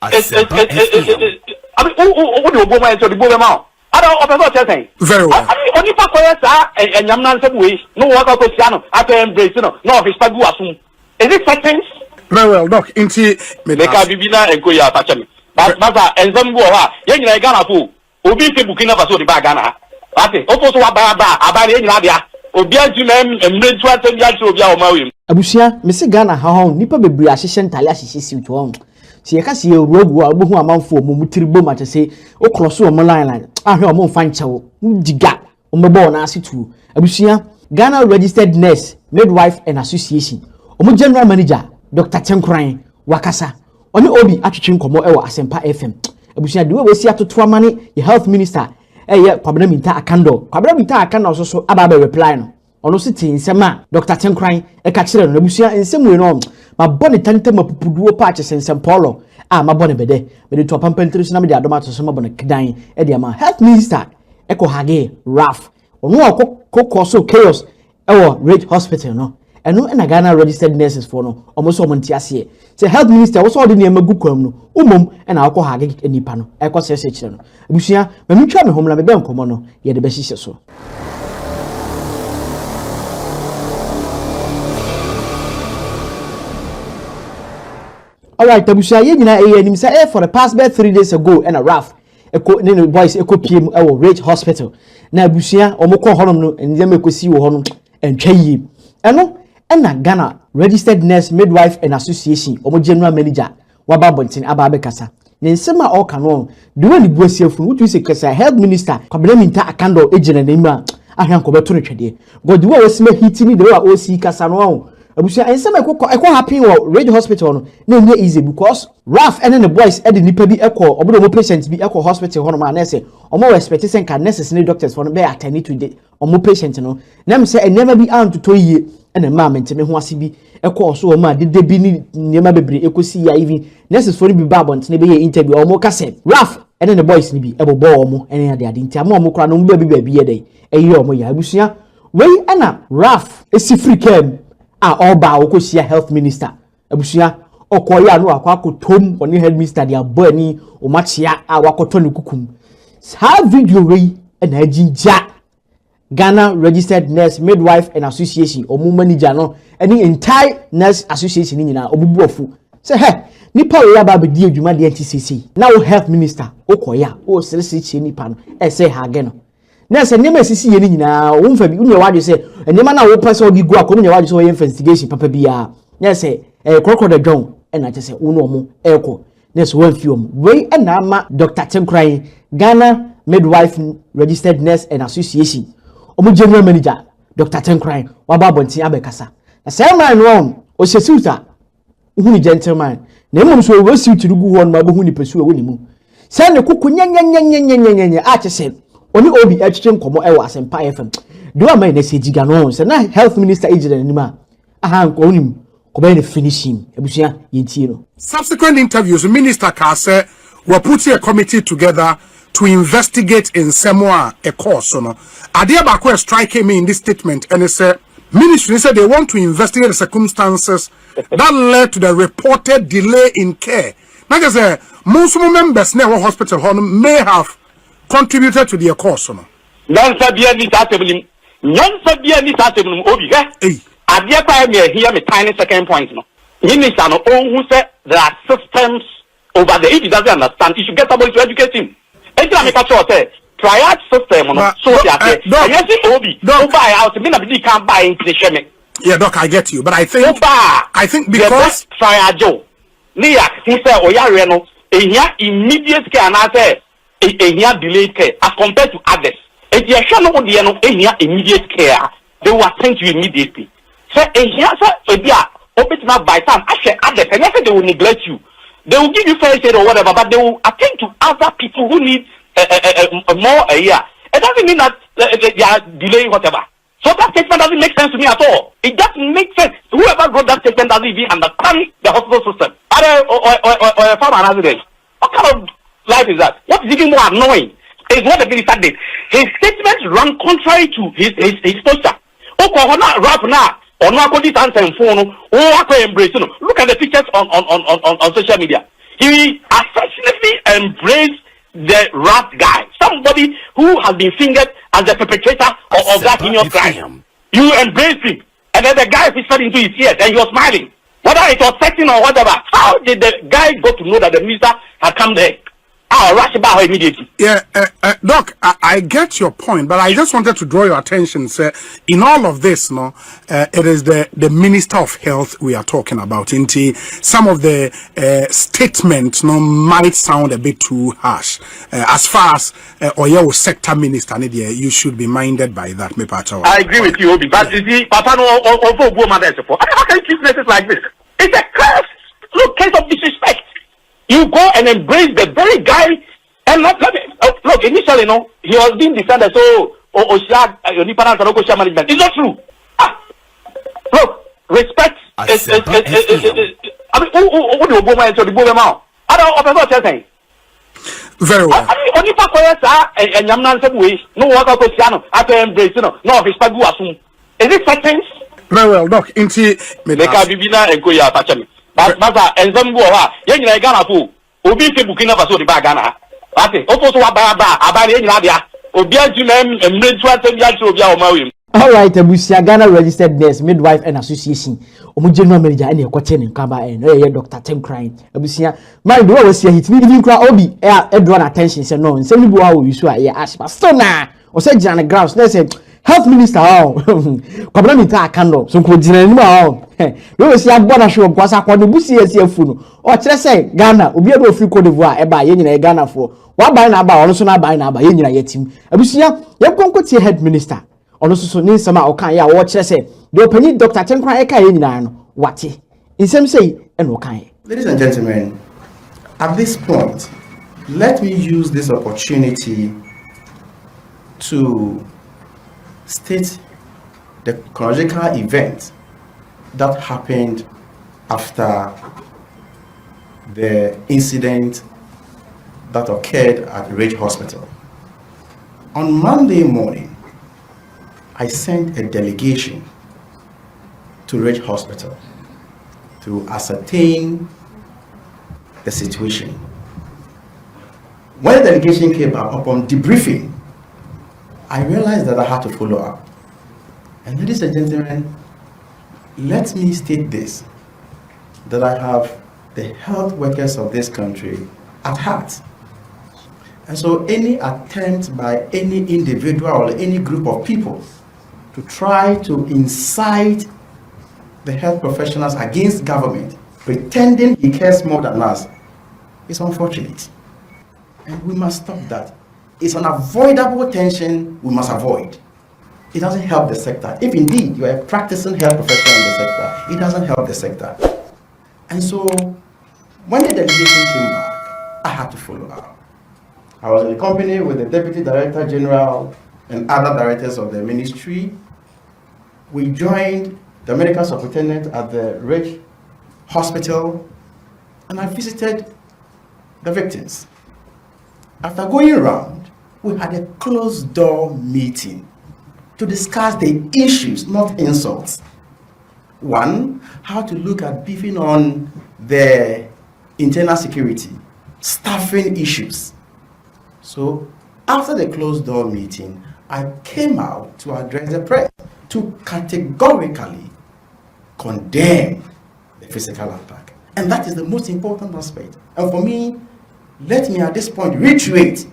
I mean, what do you go to the Boma? I don't know saying. Very well. I mean, only for and Yamnan way, no work of Cristiano, after embrace, no, his Paguasum. Is it such things? Very well, Doc. Into Meka Bibina and Koya Pachami. But and some go, young Ghana fool, Obi Bukina Faso, the Bagana. I think, also about any idea. Obia Jim and Red Swat and Yatsu Mawim. Abusia, Mr. Ghana, how Nipa be Briashan Talashi suit on. See, I can see a rogue who amount for Mumutribo to say, O Crosso Maline. I hear more fine chow, Diga, Omabo Nasi too. Abusia, Ghana registered nurse, midwife and association. Omo general manager, Dr. Tenkran, Wakasa. Oni Obi Ăttącking komo ewa sompafm. Abusia de we see ato money, the health minister. Kwabena minta akando. Kwabena minta akando so aba be reply no. Ono siti nsema Dr. Tenkran e ka kire no abusia nsem we no. Ma bone tante mapupuduo pa che sensem Paulo. Ma bone bede. Me de to pampentri so na me de adoma to so ma bone kidan e de ma health minister e ko hage raf. Ono akọ so chaos e wo Rage Hospital no. Eno na Ghana registered nurses for no. Omo so monti ase. Say health minister wo so de ne magu kwam no. Umom na akọ hage enipa no. E ko sese kire no. Abusia ma mitwa me homla me be nkomo no. Ye de be hihye so. Alright, Tabusia, you know, say for the past 3 days ago, and a rough, boys, PM, our Rage Hospital. Now, Busia, or Moko Honum, and then we could see Honum and Chay. And Ghana registered nurse, midwife, and association, or general manager, Wababontin, Ababekasa. Then some all canon, do any boys here from what you say, because I health minister, Kableminta, a candle agent and name. I can't go back to the God, do always make hitting the OC Casano. Abusia and some I happy or Rage Hospital no easy because Ralph and the boys at the nipa be echo or patients be echo hospital on my nurse or more expectation can necessary doctors for be attending to the or more patients no. Nam say I never be on to 2 years and a mom and me who was be echo so ma did they be near bebre echo see ya even nurses for be babont ne be interview or more cassette Ralph and then the boys ni be ebo ball mo any other didn't mo kra no baby day e year mo ya abusia we ana Ralph is free came all ba okosia health minister abusia okoya no akwakotom oni health minister dia bani o machia awakoto ne kukum ha video we na ajinja Ghana registered nurse midwife and association omu manager no any entire nurse association ni nyina obubuofu say he nipa we aba be di adwuma de antisisi now health minister okoya o sere chi nipa no e say ha ge no na se nyema sisi ye ni nyina wo mfa bi unye wade se nyema na wo pese odi gu akono nya wade so ye investigation papa bia na se kroko de don e na se wo no omo eko na se wan fi omo we e na ma Dr. Tenkran Ghana midwife registered nurse and association omo general manager Dr. Tenkran wa ba bontin abekasa na se man no o se suta hu ni gentleman na emom so we suit gu ho no ma bo hu ni pesu e woni mu se ne kuku nyanya a che se Oni Obi Ăttącking komo ewa sompafm. Do am na se giga no se na health minister agent anima. Aha ko onim ko be na finish him. Abusia yentie no. Subsequent interviews, the minister say we're putting a committee together to investigate in Samoa a course. No, Adia Bakwe striking me in this statement and they said ministry said they want to investigate the circumstances that led to the reported delay in care. Now they say most members in our hospital may have contributed to the course. No, Sabia ni tatemum Obi. Adia pa me here me tiny second point. No, minister no who said there are systems over there. If he doesn't understand, he should get somebody to educate him. Triad system, so yes, Obi, don't buy out. Me can't buy into the shame. Yeah, Doc, I get you, but I think because Triad Joe, Nia, who said, "Oh yeah, Reno, immediate care, and I say, delayed care as compared to others. If you are not the immediate care, they will attend to you immediately. So, if you are open by time, actually others, and I say they will neglect you. They will give you first aid or whatever, but they will attend to other people who need more a year. It doesn't mean that they are delaying whatever. So that statement doesn't make sense to me at all. It doesn't make sense. Whoever wrote that statement doesn't even understand the hospital system. Or a farmer resident. What kind of life is that? What is even more annoying is what the minister did. His statement ran contrary to his posture. Look at the pictures on social media. he affectionately embraced the rat guy, somebody who has been fingered as the perpetrator of that heinous crime. You embraced him, and then the guy whispered into his ears, and he was smiling. Whether it was setting or whatever, how did the guy go to know that the minister had come there? I'll rush about her immediately. Yeah, Doc, I get your point, but I just wanted to draw your attention, sir. In all of this, no, it is the Minister of Health we are talking about. Some of the statements, no, might sound a bit too harsh. As far as Oyo sector minister, you should be minded by that. I agree with you, Obi, but you see, Papa, no, how can you treat places like this? It's a case of disrespect. You go and embrace the very guy, and look, initially, no, he was being defended, so, management. It's not true. Look, respect is, I mean, who do you go into the Boma? I don't know what you're saying. Very well. I mean, only for and Yamnan said, no, what about Cristiano, after embrace, no, respect you assume. Is it such things? Very well, Doc. Inti, Bibina and Goya Pachami. But and some go, young Ghana fool, Obi Bukina Faso, the Bagana. I say, Oppo about Nadia, Obia Junem, and Mid all right, Abusia Ghana registered nurse, midwife and association. General manager and your quarter in Kaba and Dr. Tim crying. Abusia, my boy was here, hit me even cry Obi, drawn attention, said no, and send me how you saw a ash, but still now, or said Jana Grouse, they said, Health Minister, Kabramita Kando, so could General. We will see a bonus show of Guasa Quadubusi as your funo, or say Ghana, will be able to free Cote d'Ivoire, eba yen Ghana for what by now, also not by now, by yen yetim. Abusia, you can't see head minister. Also, need some Okaya watch say the opinion Dr. Tenkra Eka Yin what in some say and Okai. Ladies and gentlemen, at this point, let me use this opportunity to state the chronological event that happened after the incident that occurred at Ridge Hospital. On Monday morning, I sent a delegation to Ridge Hospital to ascertain the situation. When the delegation came back, upon debriefing, I realized that I had to follow up. And ladies and gentlemen, let me state this, that I have the health workers of this country at heart. And so any attempt by any individual or any group of people to try to incite the health professionals against government, pretending he cares more than us, is unfortunate. And we must stop that. It's an avoidable tension we must avoid. It doesn't help the sector. If indeed you are a practicing health professional in the sector, it doesn't help the sector. And so, when the delegation came back, I had to follow up. I was in the company with the Deputy Director General and other directors of the ministry. We joined the medical superintendent at the Ridge Hospital, and I visited the victims. After going around, we had a closed-door meeting to discuss the issues, not insults. One, how to look at beefing on the internal security, staffing issues. So, after the closed-door meeting, I came out to address the press to categorically condemn the physical attack. And that is the most important aspect. And for me, let me at this point reiterate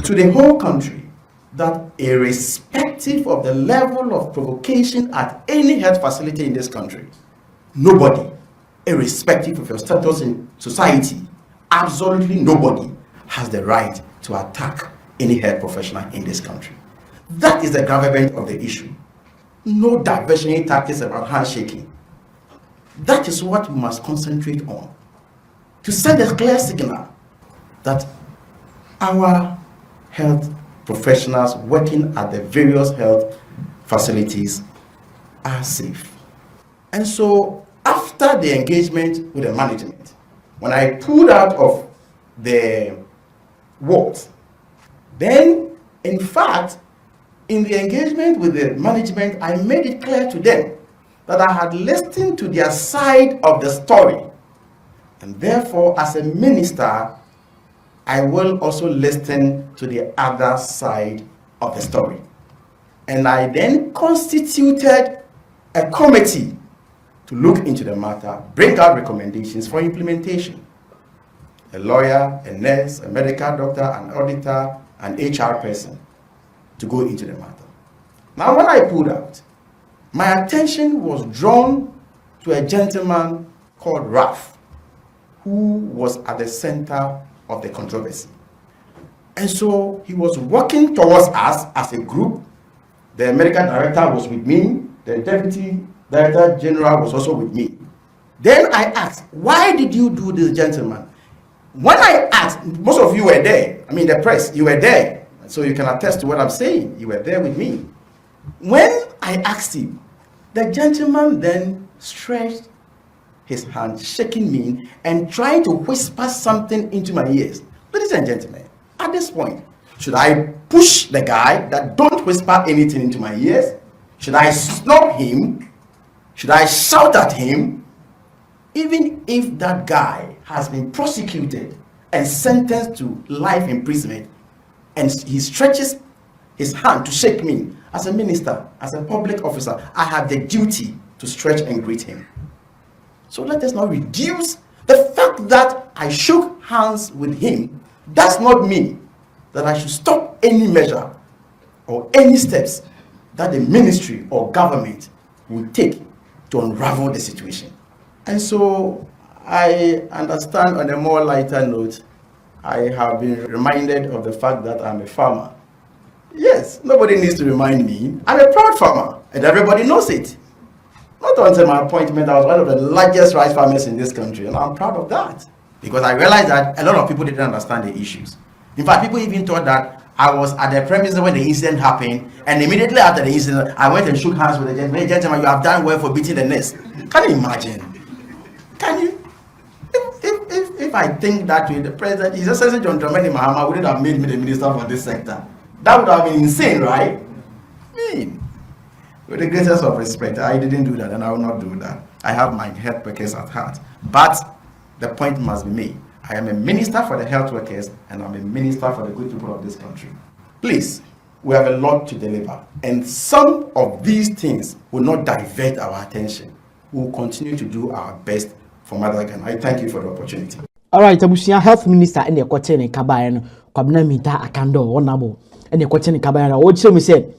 to the whole country that irrespective of the level of provocation at any health facility in this country, nobody, irrespective of your status in society, absolutely nobody has the right to attack any health professional in this country. That is the gravamen of the issue. No diversionary tactics about handshaking. That is what we must concentrate on, to send a clear signal that our health professionals working at the various health facilities are safe. And so after the engagement with the management, when I pulled out of the wards, then in fact, in the engagement with the management, I made it clear to them that I had listened to their side of the story. And therefore, as a minister, I will also listen to the other side of the story. And I then constituted a committee to look into the matter, bring out recommendations for implementation. A lawyer, a nurse, a medical doctor, an auditor, an HR person to go into the matter. Now, when I pulled out, my attention was drawn to a gentleman called Ralph, who was at the center of the controversy. And so he was working towards us as a group. The medical director was with me. The deputy director general was also with me. Then I asked, why did you do this, gentleman? When I asked, most of you were there. I mean, the press, you were there. So you can attest to what I'm saying. You were there with me. When I asked him, the gentleman then stretched his hand, shaking me and trying to whisper something into my ears. Ladies and gentlemen, at this point, should I push the guy that don't whisper anything into my ears? Should I snub him? Should I shout at him? Even if that guy has been prosecuted and sentenced to life imprisonment, and he stretches his hand to shake me, as a minister, as a public officer, I have the duty to stretch and greet him. So let us not reduce the fact that I shook hands with him does not mean that I should stop any measure or any steps that the ministry or government will take to unravel the situation. And so I understand, on a more lighter note, I have been reminded of the fact that I'm a farmer. Yes, nobody needs to remind me. I'm a proud farmer, and everybody knows it. Not until my appointment, I was one of the largest rice farmers in this country, and I'm proud of that. Because I realized that a lot of people didn't understand the issues. In fact, people even thought that I was at the premises when the incident happened, and immediately after the incident, I went and shook hands with the gentleman. Hey, gentlemen, you have done well for beating the nest. Can you imagine? Can you? If I think that way, the president, His Excellency John Dramani Mahama wouldn't have made me the minister for this sector. That would have been insane, right? I mean, with the greatest of respect, I didn't do that, and I will not do that. I have my health workers at heart. But the point must be made. I am a minister for the health workers, and I'm a minister for the good people of this country. Please, we have a lot to deliver, and some of these things will not divert our attention. We will continue to do our best for Mother Ghana. I thank you for the opportunity. All right, Abusia Health Minister in the Kwatene Kabayan, Kwabna Mita Akando, Onabo, and the Kwatene Kabayan. What you said,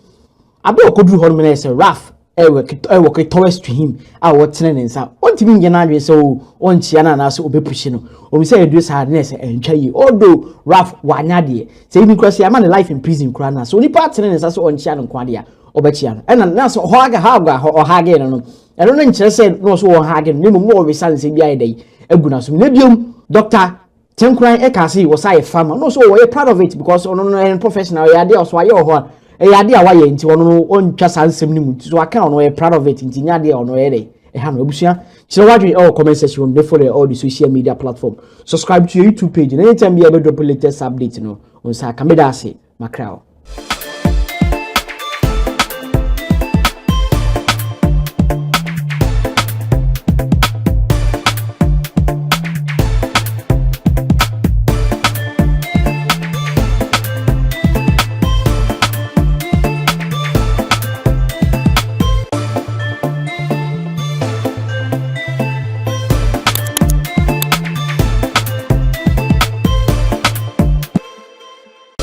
Abo Kodu Hormone say Raf, I work towards to him. I was telling him, what do you mean, Yanari? So, on Chiana, and also be pushing. When we say this hardness and Chay, although Raf Wanadi, say because I'm on a life in prison, Crana, so the partner is also on Chiana Quadia, or Bachian, and that's Haga or Hagen. I don't know, said no so Hagen, no more results in the day. Egunas, medium. Doctor Tenkran Ekasi was I a farmer. No, so we're proud of it because on a professional idea, so I owe a idea why into on just answer. So I can't know proud of it in Tinadia or no a Hanobusia. So what we all comment section before all the social media platform. Subscribe to your YouTube page and anytime you ever drop a latest update on Sakamedasi, Macrao.